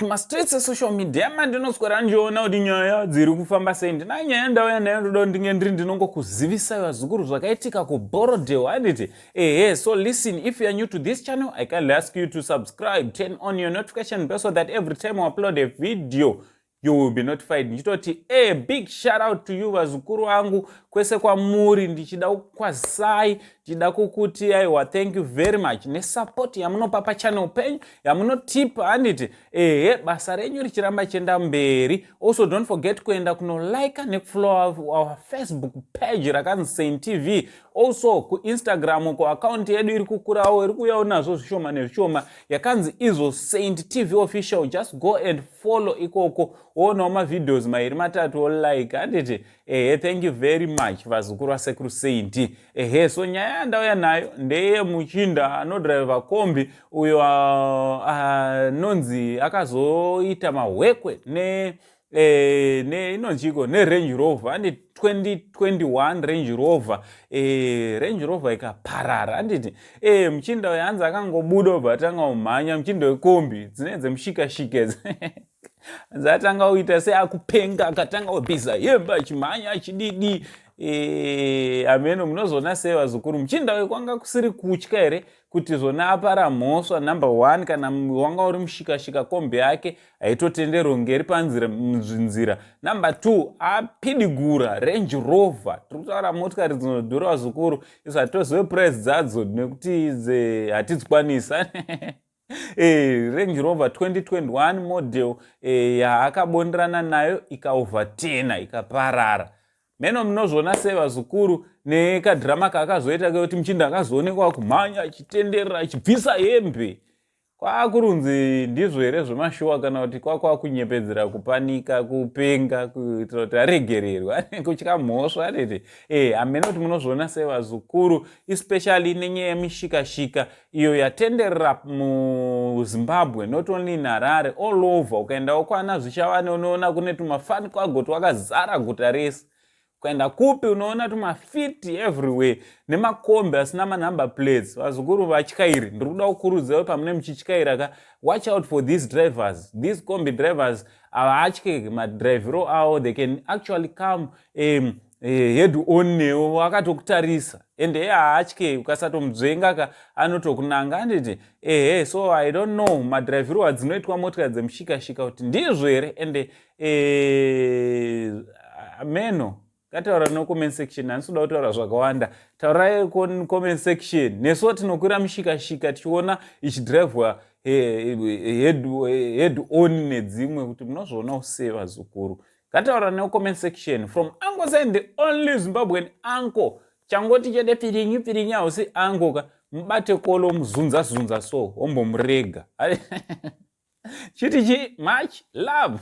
Mastreets social media mandinoswera njiona kuti nyaya dziri kufamba sei. Ndina nyaya ndauya nayo ndoda ndinge ndiri ndinongokuzivisa vazukuru zvakaitika ku Borrowdale handiti. So listen, if you are new to this channel, I kindly ask you to subscribe, turn on your notification bell so that every time I upload a video you will be notified. Ndichitoti big shout out to you vazukuru wangu kwese kwamuri, ndichida kukwazisai, ndichida kukuti aiwa thank you very much nesupport yamunopa pa channel penyu, yamunotipa handiti. Basa renyu richiramba chienda mberi. Also don't forget kuenda kunolike nekufollow our Facebook page rakanzi Saint TV. Also ku Instagram ku account yedu iri kukurawo, iri kuuyawo nazvo zvishoma nezvishoma yakanzi izo Saint TV official. Just go and follow ikoko woonawo mavideos mairi matatu olike handiti. Thank you very much vazukuru vasekuru Saint. So nyaya yandauya nayo ndeye muchinda anodriver Kombie uyo nonzi akazoita mahwekwe inonziko Range Rover andi 2021 Range Rover. Range Rover ikaparara handiti. Muchinda uyo hanzi akangobuda obva atanga umhanya, muchinda weKombie dzinedze mushikashikeze zatanga uita seakupenga, akatanga ubhiza yemba achimhanya achididi. Ameno munozona sei vazukuru, muchinda wekwanga kusiri kutya here kuti zona apara mhosva number 1 kana wanga uri mushikashika Kombie yake haitotendero ngeri panzira munzira. Number 2 apidigura Range Rover. Tirikutaura motikari dzinodhura vazukuru, isu hatozive price dzadzo nekuti hatidzikwanisa. Range Rover 2021 model yaakabonderana nayo ikaovertena ikaparara. Meno munozona sei vazukuru nekadhirama kaakazoita kekuti muchinda akazoonekwa kumhanya achitenderera achibvisa hembe. Kwakurunzi ndizvo here zvemashowa kana kuti kwakunyepedzera kupanika kupenga kuitira kuti aregererwa kutya mhosva handiti. Ameno kuti munozona sei vazukuru, especially nenyaya yemishikashika iyo yatenderera muZimbabwe, not only in Harare, all over. Ukaendawo kwana Zvishavane unoona kune tumafani kwago twakazara guta rese. Kuenda kupi unoona tumafiti everywhere nemakombi asina manumber plates. Vazukuru vatyairi, ndirikuda kukurudzira pamune muchityaira ka watch out for these drivers. These Kombie drivers havatyi madrivero avo, they can actually come head on newo akatokutarisa ende haatyi ukasatomudzvenga ka anotokunanga handiti. So I don't know madrivero adzinoitwa motikari dzemushikashika kuti ndizvo here. Ende meno ngataura no comment section, handisuda kutaura zvakawanda. Taurai comment section. Nesuwo tinokwira mushikashika tichiona ichidrivwa head on nedzimwe kuti munozvionawo sei vazukuru. Ngataura no comment section. From Uncle Saint, the only Zimbabwean uncle. Changoti chede piringi hausi uncle ka mubate kolo muzunza so ombomurega. Chitichi much love.